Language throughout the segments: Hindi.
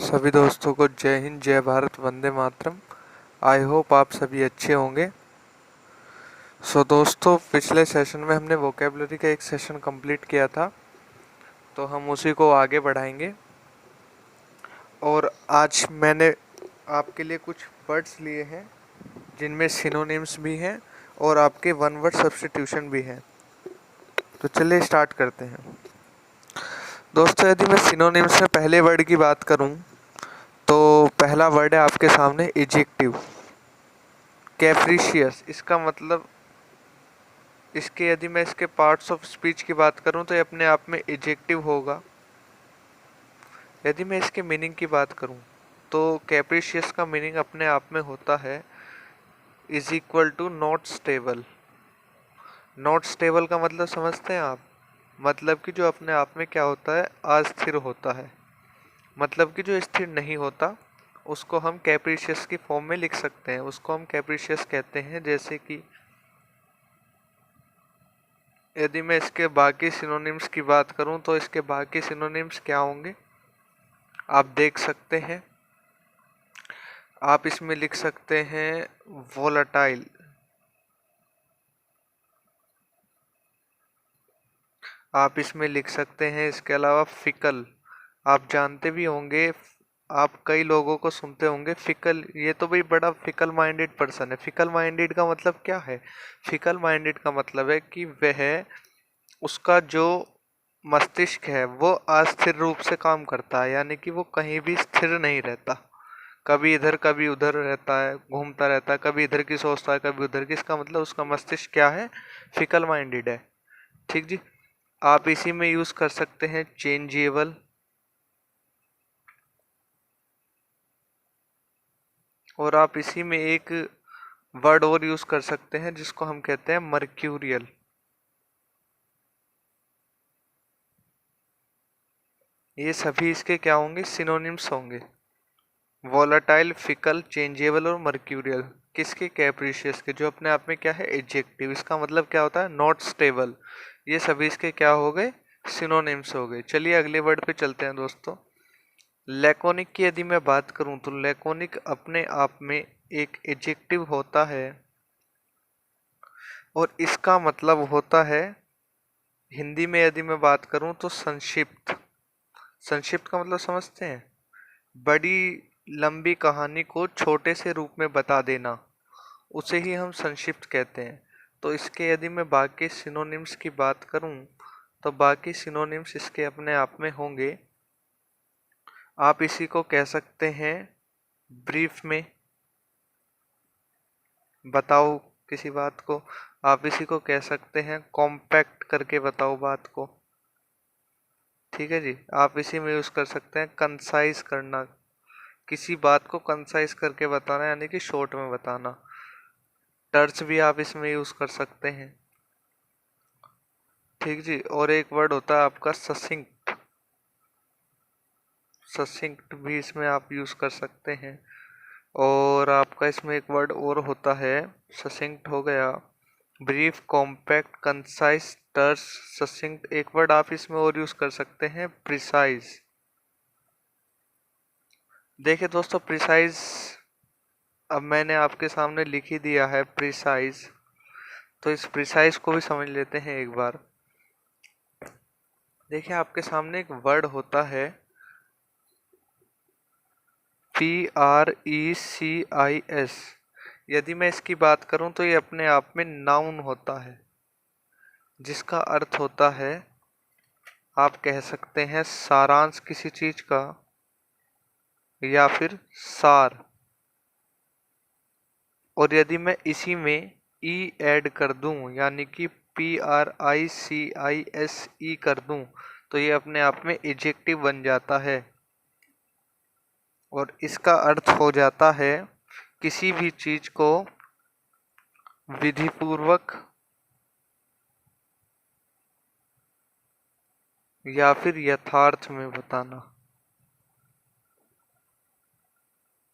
सभी दोस्तों को जय हिंद, जय भारत, वंदे मातरम। आई होप आप सभी अच्छे होंगे। दोस्तों, पिछले सेशन में हमने वोकेबलरी का एक सेशन कंप्लीट किया था, तो हम उसी को आगे बढ़ाएंगे। और आज मैंने आपके लिए कुछ वर्ड्स लिए हैं जिनमें सिनोनिम्स भी हैं और आपके वन वर्ड सब्स्टिट्यूशन भी हैं। तो चलिए स्टार्ट करते हैं। दोस्तों, यदि मैं सिनोनिम्स में पहले वर्ड की बात करूं तो पहला वर्ड है आपके सामने एडजेक्टिव। कैप्रिशियस, इसका मतलब यदि मैं इसके पार्ट्स ऑफ स्पीच की बात करूं तो ये अपने आप में एडजेक्टिव होगा। यदि मैं इसके मीनिंग की बात करूं तो कैप्रिशियस का मीनिंग अपने आप में होता है is equal to not stable. Not stable का मतलब समझते हैं आप? मतलब कि जो अपने आप में क्या होता है, अस्थिर होता है। मतलब कि जो स्थिर नहीं होता उसको हम कैप्रिशियस की फॉर्म में लिख सकते हैं, उसको हम कैप्रिशियस कहते हैं। जैसे कि यदि मैं इसके बाकी सिनोनिम्स की बात करूं तो इसके बाकी सिनोनिम्स क्या होंगे आप देख सकते हैं। आप इसमें लिख सकते हैं वोलेटाइल, आप इसमें लिख सकते हैं इसके अलावा फिकल। आप जानते भी होंगे, आप कई लोगों को सुनते होंगे फिकल, ये तो भाई बड़ा फिकल माइंडेड पर्सन है। फिकल माइंडेड का मतलब क्या है? फिकल माइंडेड का मतलब है कि वह उसका जो मस्तिष्क है वो अस्थिर रूप से काम करता है, यानी कि वो कहीं भी स्थिर नहीं रहता। कभी इधर कभी उधर रहता है, घूमता रहता है, कभी इधर की सोचता है कभी उधर की। इसका मतलब उसका मस्तिष्क क्या है? फिकल माइंडेड है। ठीक जी। आप इसी में यूज कर सकते हैं चेंजेबल, और आप इसी में एक वर्ड और यूज कर सकते हैं जिसको हम कहते हैं मर्क्यूरियल। ये सभी इसके क्या होंगे? सिनोनिम्स होंगे। वोलाटाइल, फिकल, चेंजेबल और मर्क्यूरियल किसके? कैप्रिशियस के, जो अपने आप में क्या है? एडजेक्टिव। इसका मतलब क्या होता है? Not stable. ये सभी इसके क्या हो गए? सिनोनिम्स हो गए। चलिए अगले वर्ड पे चलते हैं दोस्तों। लैकोनिक की यदि मैं बात करूं तो लैकोनिक अपने आप में एक एडजेक्टिव होता है और इसका मतलब होता है, हिंदी में यदि मैं बात करूं तो संक्षिप्त। संक्षिप्त का मतलब समझते हैं? बड़ी लंबी कहानी को छोटे से रूप में बता देना, उसे ही हम संक्षिप्त कहते हैं। तो इसके यदि मैं बाकी सिनोनिम्स की बात करूं तो बाकी सिनोनिम्स इसके अपने आप में होंगे। आप इसी को कह सकते हैं ब्रीफ में, बताओ किसी बात को। आप इसी को कह सकते हैं कॉम्पैक्ट करके बताओ बात को। ठीक है जी। आप इसी में यूज कर सकते हैं कंसाइज करना, किसी बात को कंसाइज करके बताना, यानी कि शॉर्ट में बताना। टर्च भी आप इसमें यूज कर सकते हैं। ठीक जी। और एक वर्ड होता है आपका ससिंक्ट। ससिंक्ट भी इसमें आप यूज कर सकते हैं। और आपका इसमें एक वर्ड और होता है, ससिंक्ट हो गया, ब्रीफ, कॉम्पैक्ट, कंसाइज, टर्च, ससिंक्ट। एक वर्ड आप इसमें और यूज कर सकते हैं प्रिसाइज। देखिए दोस्तों, प्रिसाइज अब मैंने आपके सामने लिख ही दिया है प्रिसाइज, तो इस प्रिसाइज को भी समझ लेते हैं एक बार। देखिए आपके सामने एक वर्ड होता है PRECIS। यदि मैं इसकी बात करूं तो ये अपने आप में नाउन होता है, जिसका अर्थ होता है, आप कह सकते हैं सारांश किसी चीज का या फिर सार। और यदि मैं इसी में ई ऐड कर दूं, यानी कि PRICISE कर दूं, तो ये अपने आप में एडजेक्टिव बन जाता है और इसका अर्थ हो जाता है किसी भी चीज को विधिपूर्वक या फिर यथार्थ में बताना।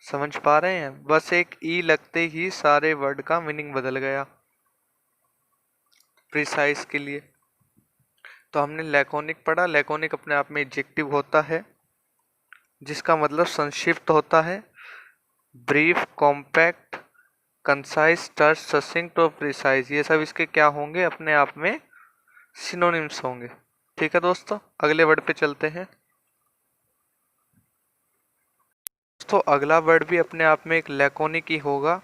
समझ पा रहे हैं? बस एक ई लगते ही सारे वर्ड का मीनिंग बदल गया प्रिसाइज के लिए। तो हमने लैकोनिक पढ़ा। लैकोनिक अपने आप में एडजेक्टिव होता है जिसका मतलब संक्षिप्त होता है। Brief, compact, concise, touch, succinct और प्रिसाइज, ये सब इसके क्या होंगे, अपने आप में सिनोनिम्स होंगे। ठीक है दोस्तों, अगले वर्ड पे चलते हैं। दोस्तों अगला वर्ड भी अपने आप में एक लैकोनिक ही होगा।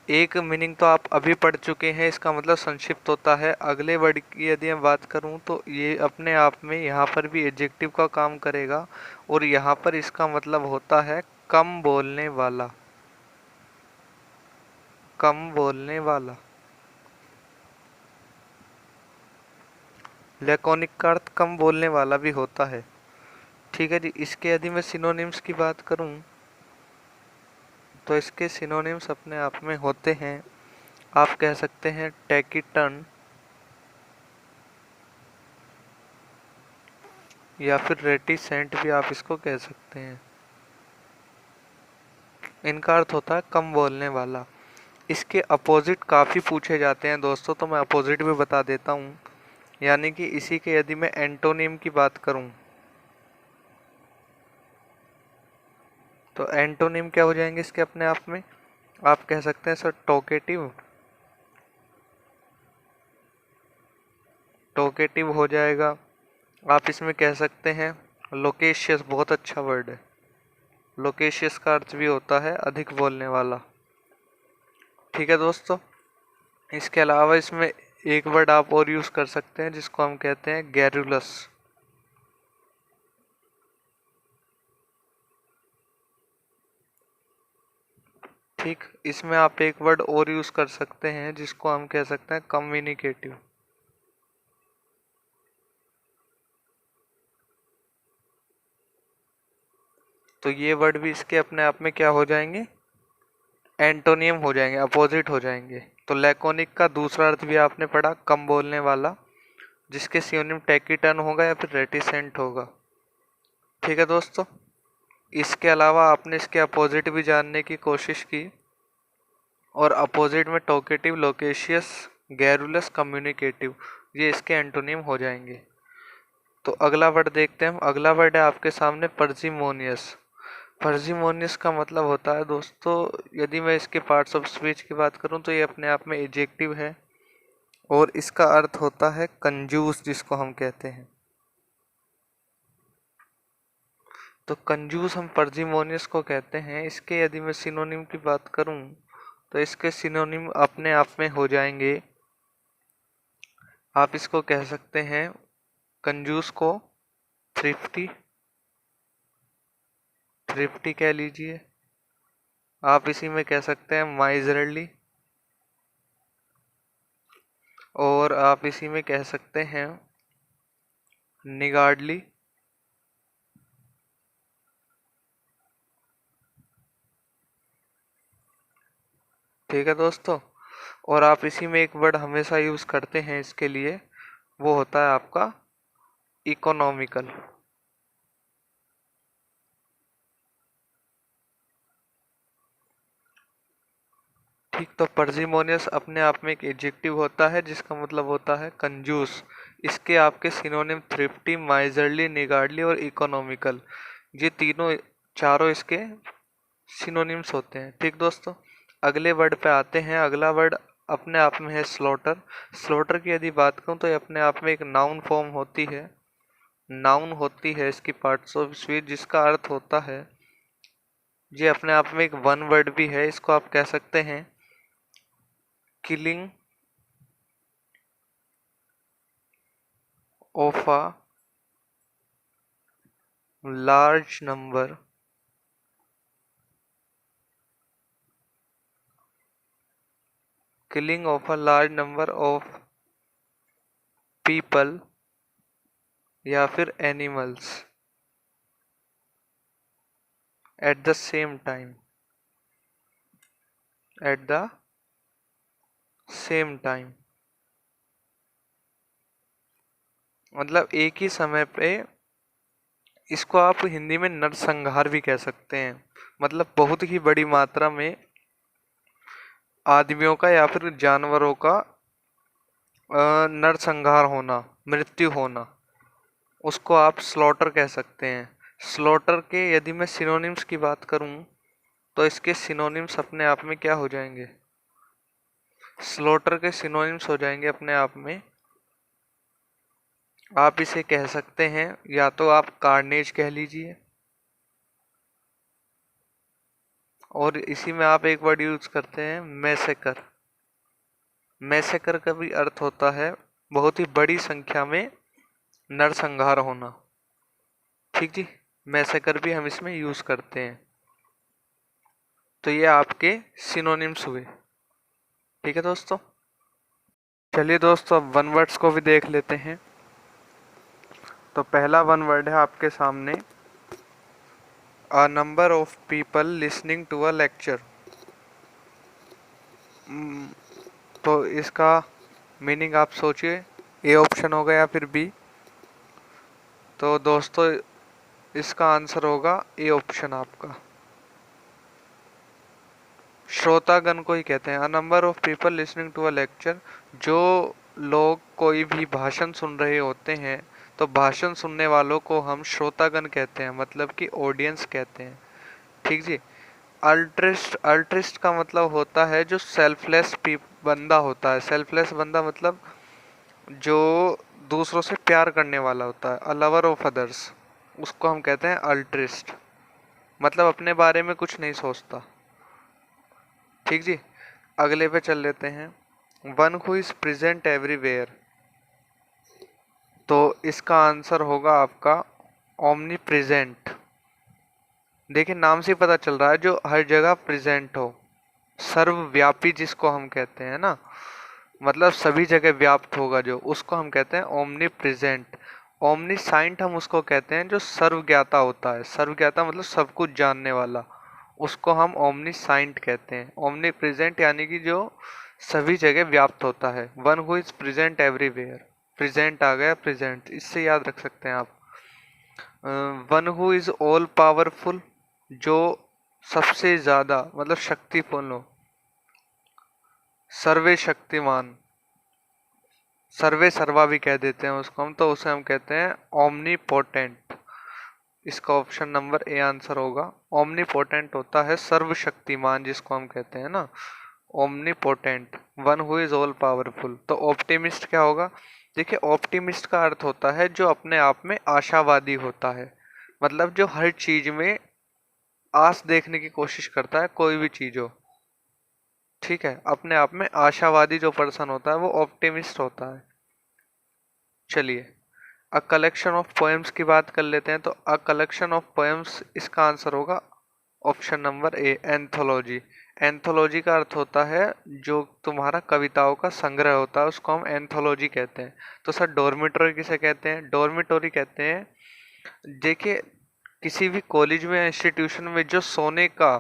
एक मीनिंग तो आप अभी पढ़ चुके हैं, इसका मतलब संक्षिप्त होता है। अगले वर्ड की यदि मैं बात करूं तो ये अपने आप में यहाँ पर भी एडजेक्टिव का काम करेगा, और यहाँ पर इसका मतलब होता है कम बोलने वाला। कम बोलने वाला। लैकोनिक का अर्थ कम बोलने वाला भी होता है। ठीक है जी, इसके यदि मैं सिनोनिम्स की बात करूं तो इसके सिनोनिम्स अपने आप में होते हैं, आप कह सकते हैं टैकीटर्न, या फिर रेटिसेंट भी आप इसको कह सकते हैं। इनका अर्थ होता है कम बोलने वाला। इसके अपोजिट काफ़ी पूछे जाते हैं दोस्तों, तो मैं अपोजिट भी बता देता हूँ। यानी कि इसी के यदि मैं एंटोनिम की बात करूँ तो एंटोनिम क्या हो जाएंगे इसके अपने आप में, आप कह सकते हैं सर टोकेटिव। टोकेटिव हो जाएगा। आप इसमें कह सकते हैं लोकेशियस, बहुत अच्छा वर्ड है। लोकेशियस का अर्थ भी होता है अधिक बोलने वाला। ठीक है दोस्तों, इसके अलावा इसमें एक वर्ड आप और यूज कर सकते हैं जिसको हम कहते हैं गैरुलस। ठीक, इसमें आप एक वर्ड और यूज कर सकते हैं जिसको हम कह सकते हैं कम्युनिकेटिव। तो ये वर्ड भी इसके अपने आप में क्या हो जाएंगे, एंटोनियम हो जाएंगे, अपोजिट हो जाएंगे। तो लैकोनिक का दूसरा अर्थ भी आपने पढ़ा, कम बोलने वाला, जिसके सिनोनिम टैकीटर्न होगा या फिर रेटिसेंट होगा। ठीक है दोस्तों, इसके अलावा आपने इसके अपोजिट भी जानने की कोशिश की, और अपोजिट में टोकेटिव, लोकेशियस, गैरुलस, कम्युनिकेटिव, ये इसके एंटोनिम हो जाएंगे। तो अगला वर्ड देखते हैं हम। अगला वर्ड है आपके सामने पर्जिमोनियस। पर्जिमोनियस का मतलब होता है दोस्तों, यदि मैं इसके पार्ट्स ऑफ स्पीच की बात करूं तो ये अपने आप में एडजेक्टिव है, और इसका अर्थ होता है कंजूस, जिसको हम कहते हैं। तो कंजूस हम पर्जिमोनियस को कहते हैं। इसके यदि मैं सिनोनिम की बात करूं तो इसके सिनोनिम अपने आप में हो जाएंगे, आप इसको कह सकते हैं कंजूस को थ्रिफ्टी, थ्रिफ्टी कह लीजिए। आप इसी में कह सकते हैं माइजरली, और आप इसी में कह सकते हैं निगार्डली। ठीक है दोस्तों, और आप इसी में एक वर्ड हमेशा यूज करते हैं इसके लिए, वो होता है आपका इकोनॉमिकल। ठीक, तो पर्जिमोनियस अपने आप में एक एडजेक्टिव होता है जिसका मतलब होता है कंजूस। इसके आपके सिनोनिम थ्रिफ्टी, माइजरली, निगार्डली और इकोनॉमिकल, ये तीनों चारों इसके सिनोनिम्स होते हैं। ठीक दोस्तों, अगले वर्ड पे आते हैं। अगला वर्ड अपने आप में है स्लॉटर। स्लॉटर की यदि बात करूं तो ये अपने आप में एक नाउन फॉर्म होती है, नाउन होती है इसकी पार्ट्स ऑफ स्पीच, जिसका अर्थ होता है, ये अपने आप में एक वन वर्ड भी है। इसको आप कह सकते हैं killing of a large number killing of a large number of people या फिर animals at the same time, at the same time, मतलब एक ही समय पे। इसको आप हिंदी में नरसंहार भी कह सकते हैं, मतलब बहुत ही बड़ी मात्रा में आदमियों का या फिर जानवरों का नरसंहार होना, मृत्यु होना, उसको आप स्लॉटर कह सकते हैं। स्लॉटर के यदि मैं सिनोनिम्स की बात करूं तो इसके सिनोनिम्स अपने आप में क्या हो जाएंगे? स्लॉटर के सिनोनिम्स हो जाएंगे अपने आप में, आप इसे कह सकते हैं या तो आप कार्नेज कह लीजिए, और इसी में आप एक वर्ड यूज करते हैं मैसेकर। मैसेकर का भी अर्थ होता है बहुत ही बड़ी संख्या में नरसंहार होना। ठीक जी, मैसेकर भी हम इसमें यूज करते हैं। तो ये आपके सिनोनिम्स हुए। ठीक है दोस्तों, चलिए दोस्तों अब वन वर्ड्स को भी देख लेते हैं। तो पहला वन वर्ड है आपके सामने, a number of people listening to a lecture. तो इसका मीनिंग आप सोचिए, ए ऑप्शन होगा या फिर बी। तो दोस्तों इसका आंसर होगा ए ऑप्शन आपका, श्रोतागण को ही कहते हैं। A number of people listening to a lecture, जो लोग कोई भी भाषण सुन रहे होते हैं तो भाषण सुनने वालों को हम श्रोतागण कहते हैं, मतलब कि ऑडियंस कहते हैं। ठीक जी। अल्ट्रिस्ट, अल्ट्रिस्ट का मतलब होता है जो सेल्फलेस बंदा होता है। सेल्फलेस बंदा मतलब जो दूसरों से प्यार करने वाला होता है, अ लवर ऑफ अदर्स, उसको हम कहते हैं अल्ट्रिस्ट, मतलब अपने बारे में कुछ नहीं सोचता। ठीक जी, अगले पे चल लेते हैं। One who is present everywhere, तो इसका आंसर होगा आपका ओमनी प्रेजेंट। देखिए नाम से पता चल रहा है जो हर जगह प्रेजेंट हो, सर्वव्यापी जिसको हम कहते हैं ना, मतलब सभी जगह व्याप्त होगा जो, उसको हम कहते हैं ओमनी प्रेजेंट। ओमनी साइंट हम उसको कहते हैं जो सर्वज्ञाता होता है। सर्वज्ञाता मतलब सब कुछ जानने वाला, उसको हम ओमनी साइंट कहते हैं। ओमनी प्रेजेंट यानी कि जो सभी जगह व्याप्त होता है। One who is present everywhere, present आ गया प्रेजेंट, इससे याद रख सकते हैं आप। One who is all powerful, जो सबसे ज्यादा मतलब शक्तिपूर्ण हो, सर्वे शक्तिमान, सर्वे सर्वा भी कह देते हैं उसको हम, तो उसे हम कहते हैं ओमनी पोटेंट। इसका ऑप्शन नंबर ए आंसर होगा। ओमनी पोटेंट होता है सर्वशक्तिमान जिसको हम कहते हैं ना, omni potent. One who is all powerful. तो ऑप्टिमिस्ट क्या होगा? देखिए ऑप्टिमिस्ट का अर्थ होता है जो अपने आप में आशावादी होता है, मतलब जो हर चीज में आस देखने की कोशिश करता है, कोई भी चीज हो। ठीक है, अपने आप में आशावादी जो पर्सन होता है वो ऑप्टिमिस्ट होता है। चलिए अ कलेक्शन ऑफ पोएम्स की बात कर लेते हैं। तो अ कलेक्शन ऑफ पोएम्स, इसका आंसर होगा option number A, anthology. Anthology का अर्थ होता है जो तुम्हारा कविताओं का संग्रह होता है, उसको हम एंथोलॉजी कहते हैं। तो सर डॉर्मिटोरी किसे कहते हैं? डॉर्मिटोरी कहते हैं, देखिए किसी भी कॉलेज में इंस्टीट्यूशन में जो सोने का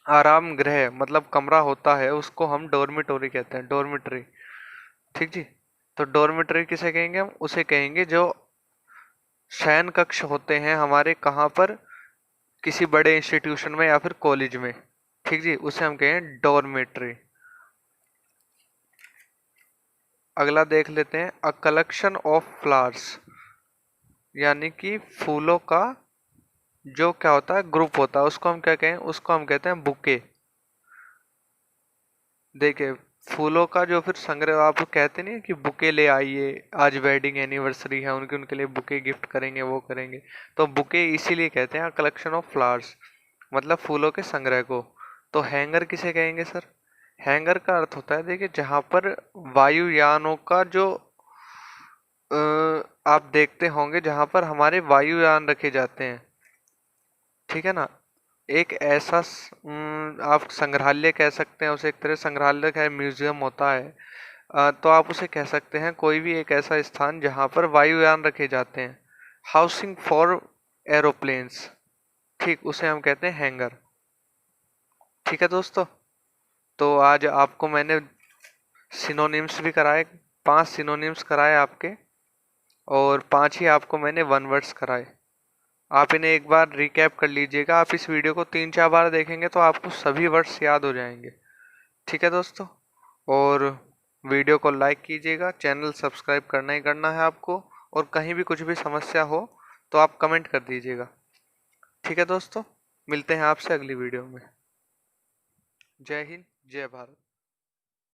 आराम गृह मतलब कमरा होता है उसको हम डॉर्मिटोरी कहते हैं, डॉर्मिटरी। ठीक जी। तो डॉर्मिटरी किसे कहेंगे? हम उसे कहेंगे जो शयन कक्ष होते हैं हमारे, कहाँ पर? किसी बड़े इंस्टीट्यूशन में या फिर कॉलेज में। ठीक जी, उसे हम कहें डॉर्मेट्री। अगला देख लेते हैं, अ कलेक्शन ऑफ फ्लावर्स, यानी कि फूलों का जो क्या होता है ग्रुप होता है, उसको हम क्या कहें? उसको हम कहते हैं बुके। देखिए फूलों का जो फिर संग्रह, आप कहते नहीं है कि बुके ले आइए, आज वेडिंग एनिवर्सरी है उनकी, उनके लिए बुके गिफ्ट करेंगे, वो करेंगे। तो बुके इसीलिए कहते हैं कलेक्शन ऑफ फ्लावर्स, मतलब फूलों के संग्रह को। तो हैंगर किसे कहेंगे सर? हैंगर का अर्थ होता है, देखिए जहां पर वायुयानों का जो आप देखते होंगे जहां पर हमारे वायुयान रखे जाते हैं। ठीक है ना, एक ऐसा आप संग्रहालय कह सकते हैं उसे, एक तरह संग्रहालय का म्यूजियम होता है। तो आप उसे कह सकते हैं कोई भी एक ऐसा स्थान जहां पर वायुयान रखे जाते हैं, हाउसिंग फॉर एरोप्लेन्स। ठीक, उसे हम कहते हैं हैंगर। ठीक है दोस्तों, तो आज आपको मैंने सिनोनिम्स भी कराए, 5 सिनोनिम्स कराए आपके, और 5 ही आपको मैंने वन वर्ड्स कराए। आप इन्हें एक बार रिकैप कर लीजिएगा। आप इस वीडियो को 3-4 बार देखेंगे तो आपको सभी वर्ड्स याद हो जाएंगे। ठीक है दोस्तों, और वीडियो को लाइक कीजिएगा, चैनल सब्सक्राइब करना ही करना है आपको, और कहीं भी कुछ भी समस्या हो तो आप कमेंट कर दीजिएगा। ठीक है दोस्तों, मिलते हैं आपसे अगली वीडियो में। जय हिंद, जय भारत।